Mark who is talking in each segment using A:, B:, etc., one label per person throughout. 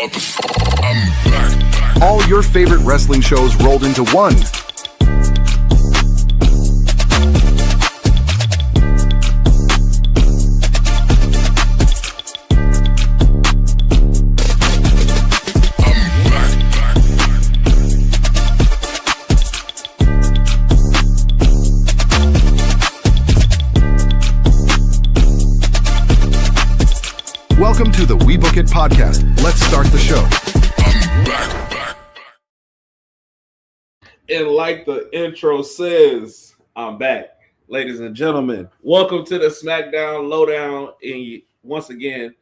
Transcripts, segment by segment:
A: I'm back.
B: All your favorite wrestling shows rolled into one. Welcome to the We Book It podcast. Let's start the show.
A: I'm back.
C: And like the intro says, I'm back. Ladies and gentlemen, welcome to the SmackDown Lowdown. And once again,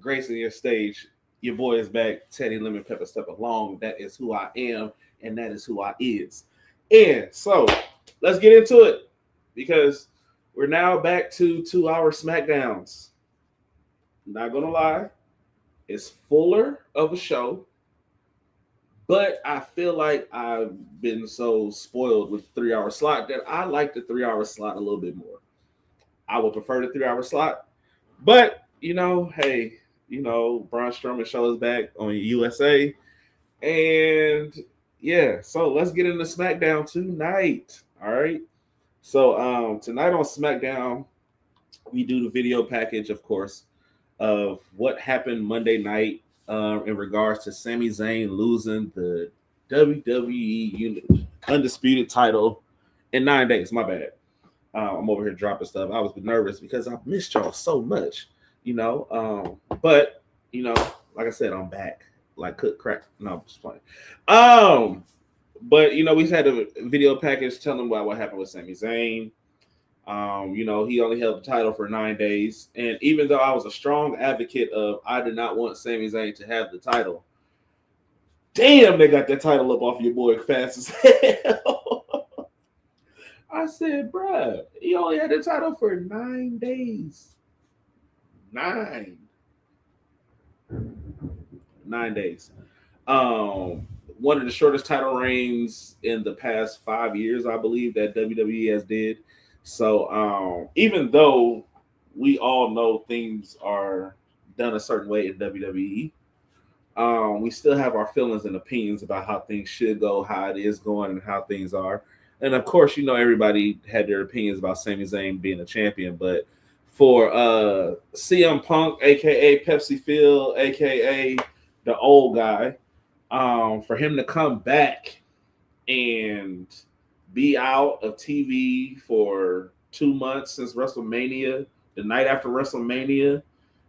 C: gracing your stage, your boy is back. Teddy Lemon Pepper Step Along. That is who I am, and that is who I is. And so, let's get into it, because we're now back to 2-hour SmackDowns. Not gonna lie, it's fuller of a show, but I feel like I've been so spoiled with 3-hour slot that I like the 3-hour slot a little bit more. I would prefer the 3-hour slot, but hey, Braun Strowman show is back on USA, and yeah, so let's get into SmackDown tonight. All right, so tonight on SmackDown, we do the video package, of course, of what happened Monday night in regards to Sami Zayn losing the WWE Undisputed title in 9 days. My bad. I'm over here dropping stuff. I was nervous because I missed y'all so much, but like I said, I'm back. Like cook crack. No, I'm just playing. But we had a video package telling about what happened with Sami Zayn. He only held the title for 9 days. And even though I was a strong advocate of I did not want Sami Zayn to have the title, damn, they got that title up off your boy fast as hell. I said, bruh, he only had the title for 9 days. 9 days. One of the shortest title reigns in the past 5 years, I believe, that WWE has did. So even though we all know things are done a certain way in WWE, we still have our feelings and opinions about how things should go, how it is going, and how things are. And of course, everybody had their opinions about Sami Zayn being a champion, but for CM Punk, aka Pepsi Phil, aka the old guy, for him to come back and be out of TV for 2 months since WrestleMania, the night after WrestleMania,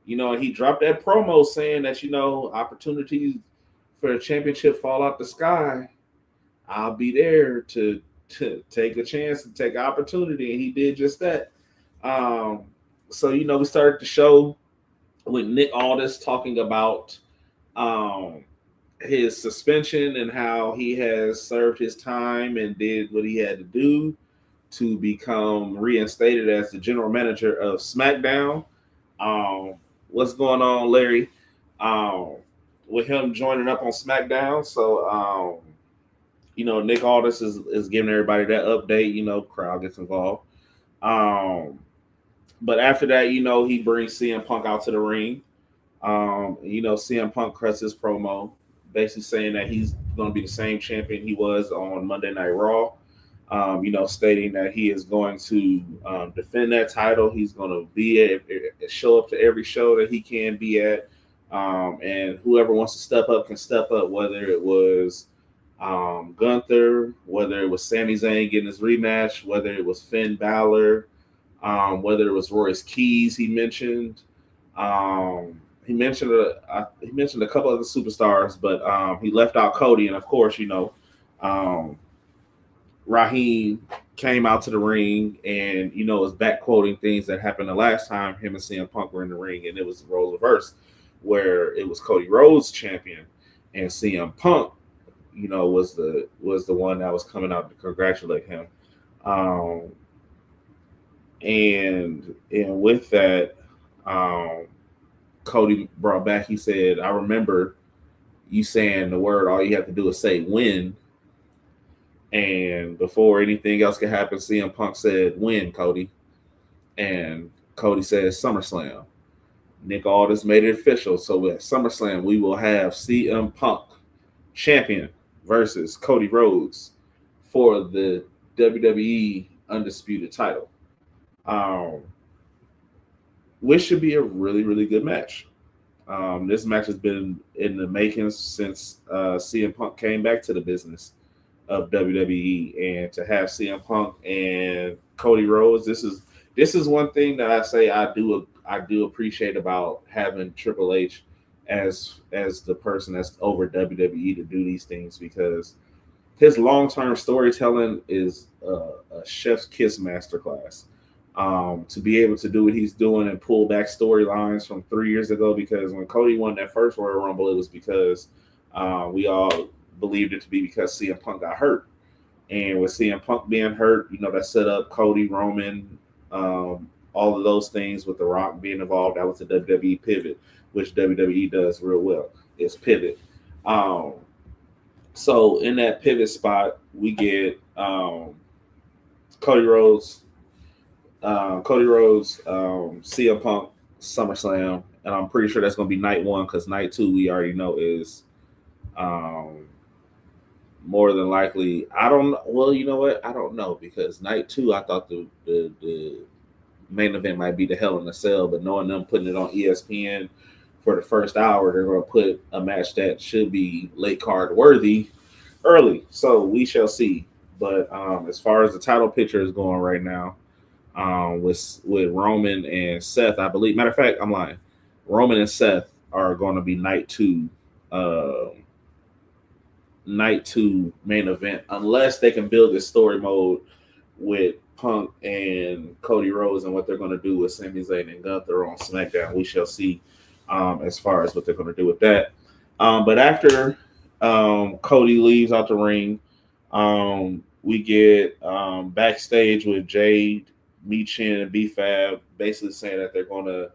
C: he dropped that promo saying that, opportunities for the championship fall out the sky. I'll be there to take a chance and take opportunity. And he did just that. So, we started the show with Nick Aldis talking about his suspension and how he has served his time and did what he had to do to become reinstated as the general manager of SmackDown. What's going on, Larry? With him joining up on SmackDown. So, Nick Aldis is giving everybody that update, crowd gets involved. But after that, he brings CM Punk out to the ring. CM Punk cuts his promo, basically saying that he's going to be the same champion he was on Monday Night Raw, stating that he is going to defend that title. He's going to show up to every show that he can be at, and whoever wants to step up can step up, whether it was Gunther, whether it was Sami Zayn getting his rematch, whether it was Finn Bálor, whether it was Royce Keys he mentioned. He mentioned a couple of the superstars, but he left out Cody, and of course, Raheem came out to the ring and was back quoting things that happened the last time him and CM Punk were in the ring, and it was the role reversed, where it was Cody Rhodes champion and CM Punk, was the one that was coming out to congratulate him, and with that, Cody brought back, he said, I remember you saying the word, all you have to do is say win. And before anything else could happen, CM Punk said, win, Cody. And Cody says SummerSlam. Nick Aldis made it official. So at SummerSlam, we will have CM Punk champion versus Cody Rhodes for the WWE Undisputed title. Um, which should be a really, really good match. This match has been in the making since CM Punk came back to the business of WWE, and to have CM Punk and Cody Rhodes, this is one thing that I say I do appreciate about having Triple H as the person that's over WWE to do these things, because his long-term storytelling is a chef's kiss masterclass. To be able to do what he's doing and pull back storylines from 3 years ago, because when Cody won that first Royal Rumble, it was because we all believed it to be because CM Punk got hurt. And with CM Punk being hurt, that set up Cody, Roman, all of those things with The Rock being involved. That was a WWE pivot, which WWE does real well, is pivot. So in that pivot spot, we get Cody Rhodes, CM Punk, SummerSlam, and I'm pretty sure that's going to be night one, because night two we already know is more than likely. I don't. Well, you know what? I don't know, because night two I thought the main event might be the Hell in a Cell, but knowing them putting it on ESPN for the first hour, they're going to put a match that should be late card worthy early. So we shall see. But as far as the title picture is going right now, with Roman and Seth, I believe. Matter of fact, I'm lying. Roman and Seth are going to be night two main event, unless they can build this story mode with Punk and Cody Rhodes and what they're going to do with Sami Zayn and Gunther on SmackDown. We shall see as far as what they're going to do with that. But after Cody leaves out the ring, we get backstage with Jade, Michin, and B-Fab, basically saying that they're going to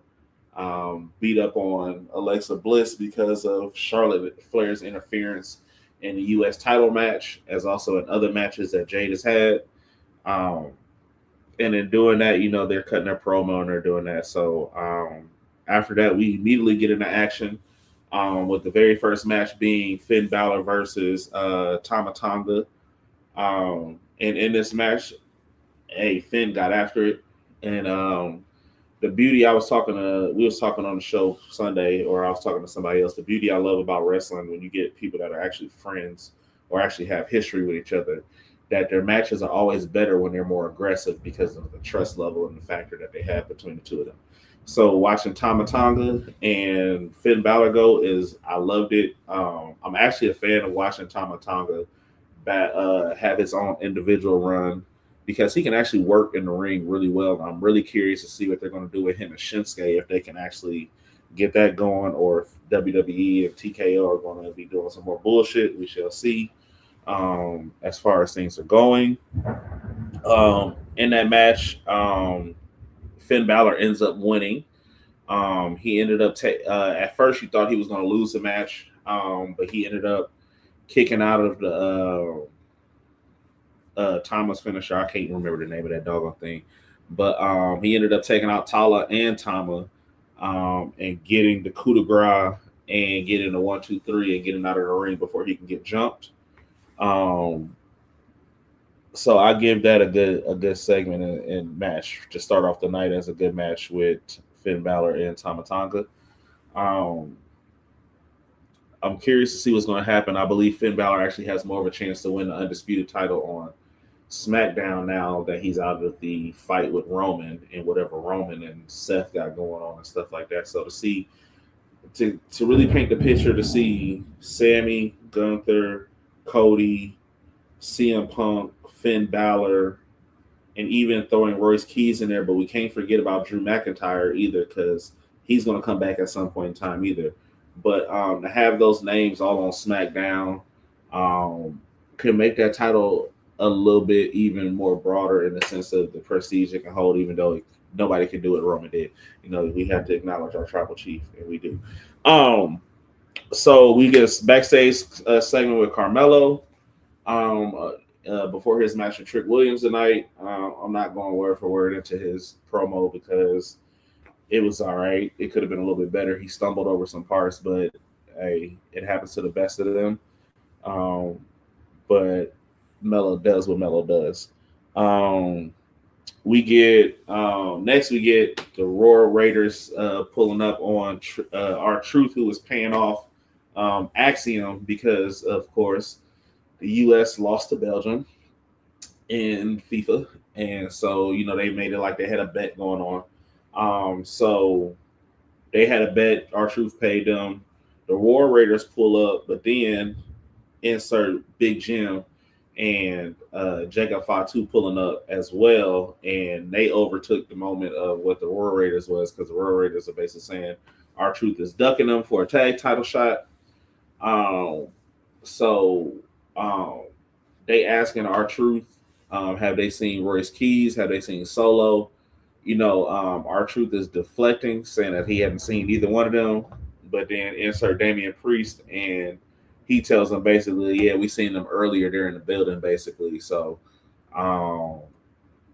C: beat up on Alexa Bliss because of Charlotte Flair's interference in the U.S. title match, as also in other matches that Jade has had. And in doing that, they're cutting their promo and they're doing that. So after that, we immediately get into action with the very first match being Finn Bálor versus Tama Tonga. And in this match, Finn got after it. And the beauty we was talking on the show Sunday, or I was talking to somebody else, the beauty I love about wrestling, when you get people that are actually friends or actually have history with each other, that their matches are always better when they're more aggressive because of the trust level and the factor that they have between the two of them. So watching Tama Tonga and Finn Bálor go I loved it. I'm actually a fan of watching Tama Tonga have his own individual run, because he can actually work in the ring really well. I'm really curious to see what they're going to do with him and Shinsuke, if they can actually get that going, or if WWE and TKO are going to be doing some more bullshit. We shall see as far as things are going. In that match, Finn Bálor ends up winning. He ended up at first you thought he was going to lose the match, but he ended up kicking out of the Tama's finisher. I can't remember the name of that doggone thing, but he ended up taking out Tala and Tama, and getting the coup de grace and getting the 1, 2, 3 and getting out of the ring before he can get jumped. So I give that a good segment and match to start off the night as a good match with Finn Bálor and Tama Tonga. I'm curious to see what's going to happen. I believe Finn Bálor actually has more of a chance to win the Undisputed title on SmackDown now that he's out of the fight with Roman and whatever Roman and Seth got going on and stuff like that. So to really paint the picture, to see Sammy, Gunther, Cody, CM Punk, Finn Bálor, and even throwing Royce Keys in there, but we can't forget about Drew McIntyre either, because he's going to come back at some point in time either. But to have those names all on SmackDown can make that title a little bit even more broader in the sense of the prestige it can hold, even though nobody can do what Roman did. We have to acknowledge our tribal chief, and we do. So we get a backstage segment with Carmelo before his match with Trick Williams tonight. I'm not going word for word into his promo because It was all right. It could have been a little bit better. He stumbled over some parts, but hey, it happens to the best of them. Um, but Melo does what Melo does. Um, we get next. We get the Roar Raiders pulling up on our Truth, who was paying off Axiom because, of course, the U.S. lost to Belgium in FIFA, and so they made it like they had a bet going on. So they had a bet. Our Truth paid them. The War Raiders pull up, but then insert Big Jim and Jacob Fatu pulling up as well, and they overtook the moment of what the War Raiders was, because the War Raiders are basically saying our Truth is ducking them for a tag title shot. Um, so um, they asking our Truth, have they seen Royce Keys? Have they seen Solo? Our Truth is deflecting, saying that he hadn't seen either one of them. But then insert Damian Priest, and he tells them basically, yeah, we seen them earlier there in the building, basically. So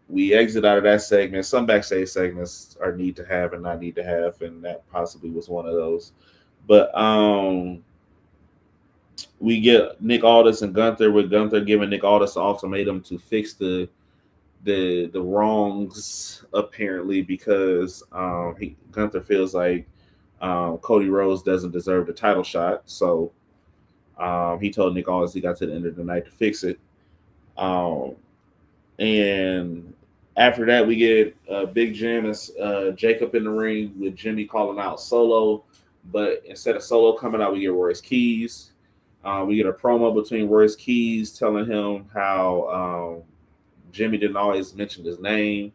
C: we exit out of that segment. Some backstage segments are need to have and not need to have, and that possibly was one of those. But we get Nick Aldis and Gunther, with Gunther giving Nick Aldis an ultimatum to fix the wrongs, apparently, because Gunther feels like Cody Rhodes doesn't deserve the title shot. So he told Nick Aldis he got to the end of the night to fix it. And after that, we get Big Jim and Jacob in the ring with Jimmy calling out Solo. But instead of Solo coming out, we get Royce Keys. We get a promo between Royce Keys telling him how Jimmy didn't always mention his name,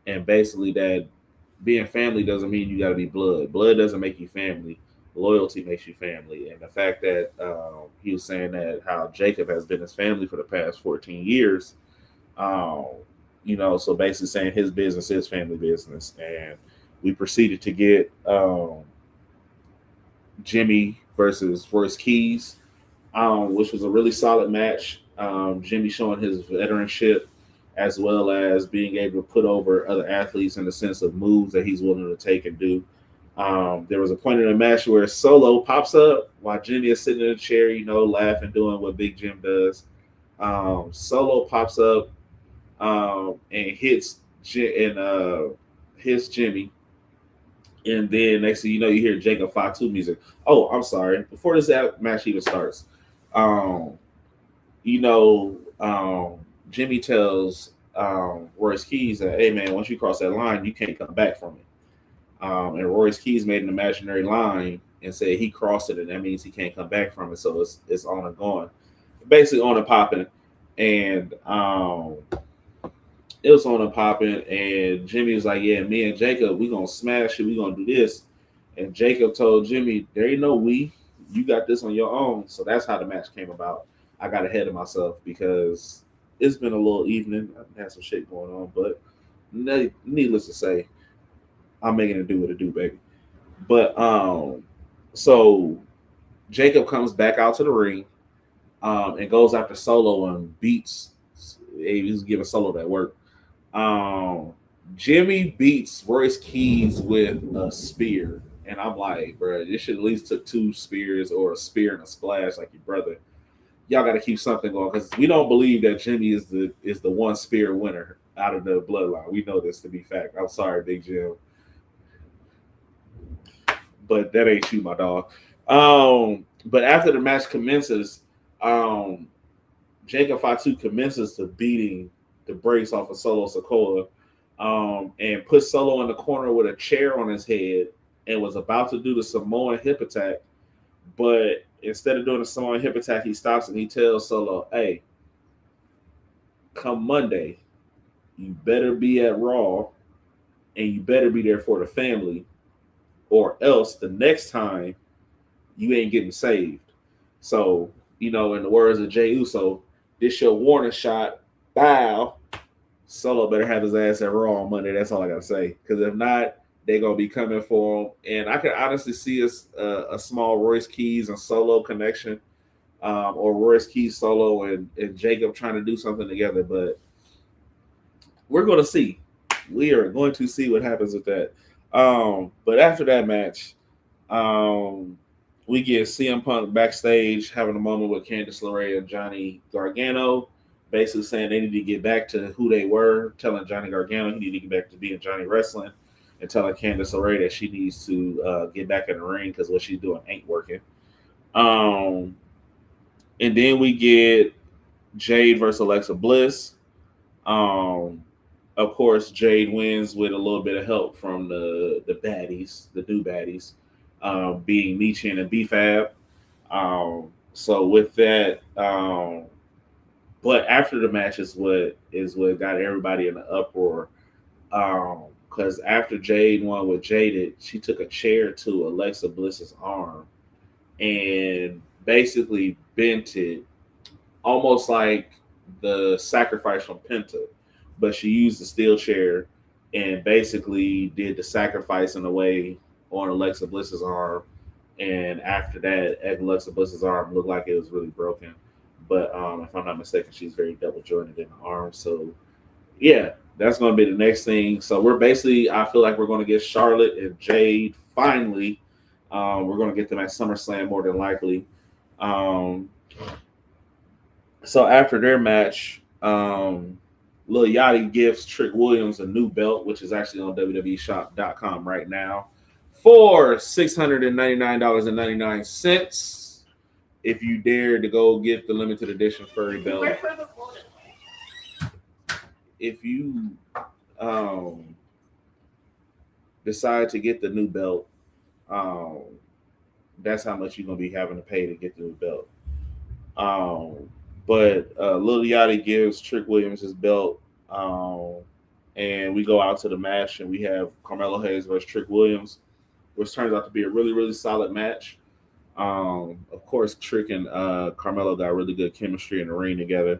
C: and basically that being family doesn't mean you got to be blood. Blood doesn't make you family. Loyalty makes you family. And the fact that he was saying that how Jacob has been his family for the past 14 years, so basically saying his business is family business. And we proceeded to get Jimmy versus Royce Keys, which was a really solid match. Jimmy showing his veteranship, as well as being able to put over other athletes in the sense of moves that he's willing to take and do. There was a point in the match where Solo pops up while Jimmy is sitting in a chair, laughing, doing what Big Jim does. Solo pops up and hits Jimmy. And then next thing you know, you hear Jacob Fatu music. Oh, I'm sorry. Before this match even starts, Jimmy tells Royce Keys that, hey, man, once you cross that line, you can't come back from it. And Royce Keys made an imaginary line and said he crossed it, and that means he can't come back from it. So it's on and going. Basically on and popping. And it was on and popping. And Jimmy was like, yeah, me and Jacob, we going to smash it. We going to do this. And Jacob told Jimmy, there ain't no we. You got this on your own. So that's how the match came about. I got ahead of myself because it's been a little evening. I've had some shit going on. But needless to say, I'm making it do what it do, baby. But so Jacob comes back out to the ring and goes after Solo and beats. He's giving Solo that work. Jimmy beats Royce Keys with a spear. And I'm like, bro, this should at least took 2 spears or a spear and a splash like your brother. Y'all got to keep something going because we don't believe that Jimmy is the one spear winner out of the bloodline. We know this to be fact. I'm sorry, Big Jim. But that ain't you, my dog. But after the match commences, Jacob Fatu commences to beating the brakes off of Solo Sikoa, and put Solo in the corner with a chair on his head and was about to do the Samoan hip attack. But instead of doing the Samoan hip attack, he stops and he tells Solo, hey, come Monday, you better be at Raw and you better be there for the family, or else the next time you ain't getting saved. So, in the words of Jey Uso, this your warning shot. Bow. Solo better have his ass at Raw on Monday. That's all I got to say. Because if not, they're going to be coming for him. And I can honestly see a small Royce Keys and Solo connection, or Royce Keys, Solo, and Jacob trying to do something together. But we're going to see. We are going to see what happens with that. But after that match, we get CM Punk backstage having a moment with Candice LeRae and Johnny Gargano, basically saying they need to get back to who they were, telling Johnny Gargano he need to get back to being Johnny Wrestling, and telling Candice LeRae that she needs to get back in the ring because what she's doing ain't working. And then we get Jade versus Alexa Bliss. Of course, Jade wins with a little bit of help from the baddies, the new baddies, being Michin and B-Fab. So with that, but after the match is what got everybody in the uproar. Because after Jade won with Jaded, she took a chair to Alexa Bliss's arm and basically bent it, almost like the sacrifice from Penta, but she used the steel chair and basically did the sacrifice in a way on Alexa Bliss's arm. And after that, Alexa Bliss's arm looked like it was really broken. But if I'm not mistaken, she's very double jointed in the arm. So yeah, that's going to be the next thing. So we're basically, I feel like we're going to get Charlotte and Jade finally. We're going to get them at SummerSlam more than likely. So after their match, Lil Yachty gives Trick Williams a new belt, which is actually on WWEshop.com right now for $699.99. If you dare to go get the limited edition furry belt. If you decide to get the new belt, that's how much you're going to be having to pay to get the new belt. But Lil Yachty gives Trick Williams his belt, and we go out to the match, and we have Carmelo Hayes versus Trick Williams, which turns out to be a really, really solid match. Of course, Trick and Carmelo got really good chemistry in the ring together.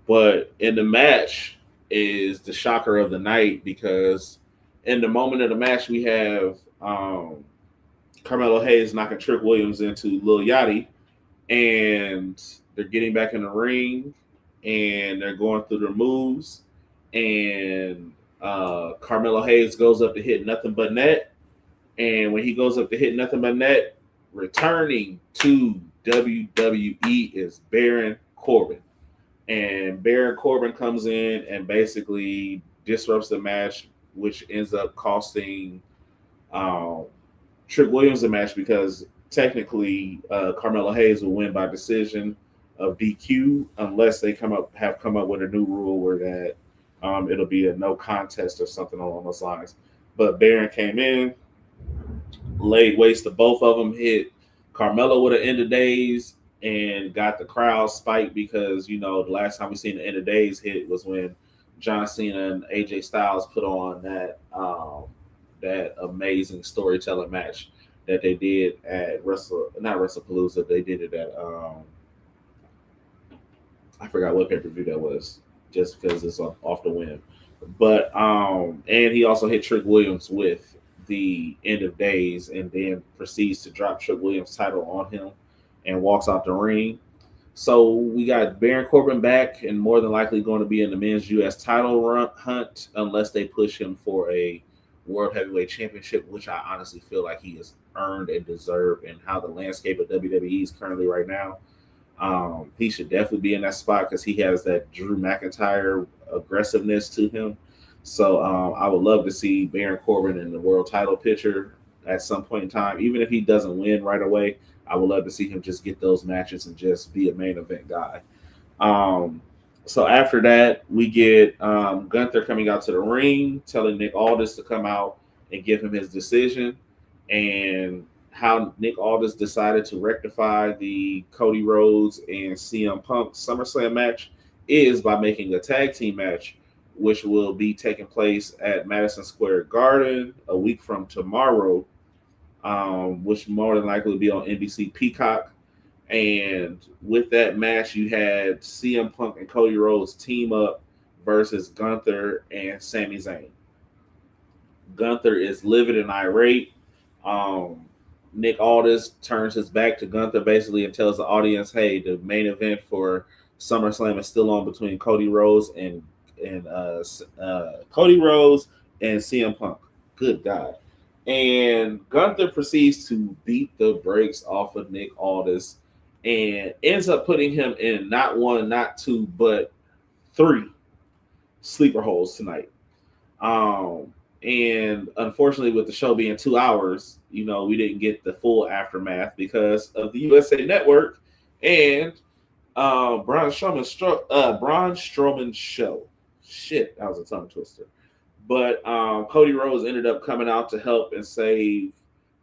C: But in the match is the shocker of the night, because in the moment of the match, we have Carmelo Hayes knocking Trick Williams into Lil Yachty, and they're getting back in the ring, and they're going through their moves, and Carmelo Hayes goes up to hit nothing but net, and when he goes up to hit nothing but net, returning to WWE is Baron Corbin. And Baron Corbin comes in and basically disrupts the match, which ends up costing Trick Williams the match, because technically Carmelo Hayes will win by decision of DQ unless they have come up with a new rule where that it'll be a no contest or something along those lines. But Baron came in, laid waste to both of them, hit Carmelo with an end of days, and got the crowd spiked because, you know, the last time we seen the end of days hit was when John Cena and AJ Styles put on that amazing storytelling match that they did at WrestlePalooza. They did it at I forgot what pay-per-view that was, just because it's off the whim. But and he also hit Trick Williams with the end of days, and then proceeds to drop Trick Williams' title on him and walks out the ring. So we got Baron Corbin back, and more than likely going to be in the men's U.S. title hunt unless they push him for a World Heavyweight Championship, which I honestly feel like he has earned and deserved, and how the landscape of WWE is currently right now. He should definitely be in that spot because he has that Drew McIntyre aggressiveness to him. So I would love to see Baron Corbin in the world title picture at some point in time. Even if he doesn't win right away, I would love to see him just get those matches and just be a main event guy. So after that, we get Gunther coming out to the ring, telling Nick Aldis to come out and give him his decision. And how Nick Aldis decided to rectify the Cody Rhodes and CM Punk SummerSlam match is by making a tag team match, which will be taking place at Madison Square Garden a week from tomorrow, which more than likely will be on NBC Peacock. And with that match, you had CM Punk and Cody Rhodes team up versus Gunther and Sami Zayn. Gunther is livid and irate. Nick Aldis turns his back to Gunther basically and tells the audience, hey, the main event for SummerSlam is still on between Cody Rhodes and CM Punk. Good God. And Gunther proceeds to beat the brakes off of Nick Aldis and ends up putting him in not one, not two, but three sleeper holes tonight. And unfortunately, with the show being 2 hours, we didn't get the full aftermath because of the USA Network and Braun Strowman's show. Shit, that was a tongue twister. But Cody Rhodes ended up coming out to help and save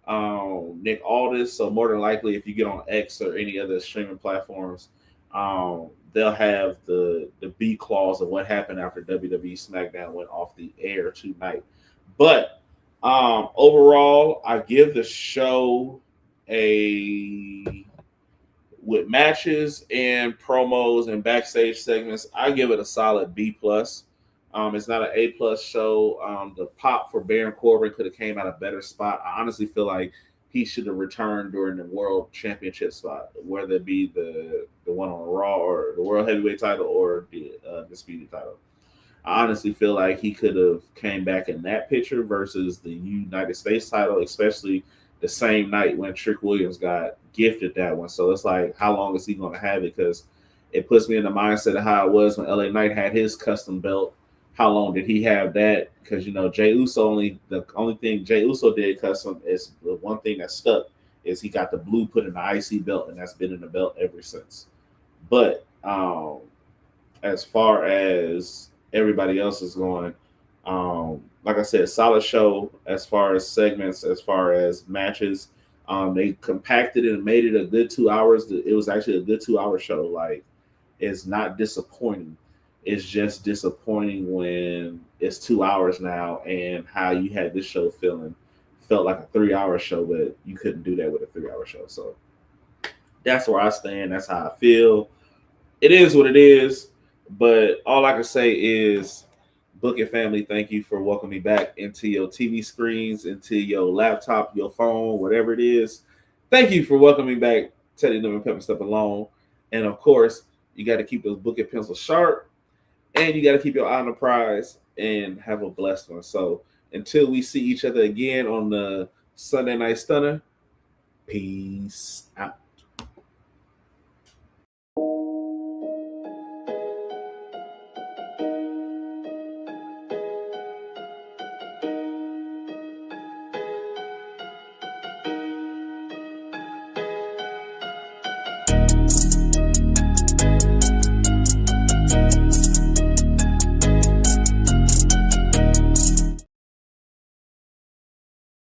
C: Nick Aldis. So more than likely, if you get on X or any other streaming platforms, they'll have the B clause of what happened after WWE SmackDown went off the air tonight. But overall, I give the show with matches and promos and backstage segments, I give it a solid B plus. It's not an A plus show. The pop for Baron Corbin could have came at a better spot. I honestly feel like he should have returned during the World Championship spot, whether it be the one on Raw or the World Heavyweight title or the Undisputed title. I honestly feel like he could have came back in that picture versus the United States title, especially the same night when Trick Williams got gifted that one. So it's like, how long is he going to have it? Because it puts me in the mindset of how it was when LA Knight had his custom belt. How long did he have that? Because Jey Uso the only thing Jey Uso did custom is the one thing that stuck is he got the blue put in the IC belt, and that's been in the belt ever since. But as far as everybody else is going, like I said, solid show as far as segments, as far as matches. They compacted it and made it a good 2 hours. It was actually a good 2 hour show. Like, it's not disappointing. It's just disappointing when it's 2 hours now and how you had this show felt like a 3 hour show, but you couldn't do that with a 3 hour show. So that's where I stand. That's how I feel. It is what it is. But all I can say is, Book It family, thank you for welcoming me back into your TV screens, into your laptop, your phone, whatever it is. Thank you for welcoming me back, Teddy Lemon Pepper Step Alone. And of course, you got to keep those Book It pencils sharp, and you got to keep your eye on the prize and have a blessed one. So until we see each other again on the Sunday Night Stunner, peace out.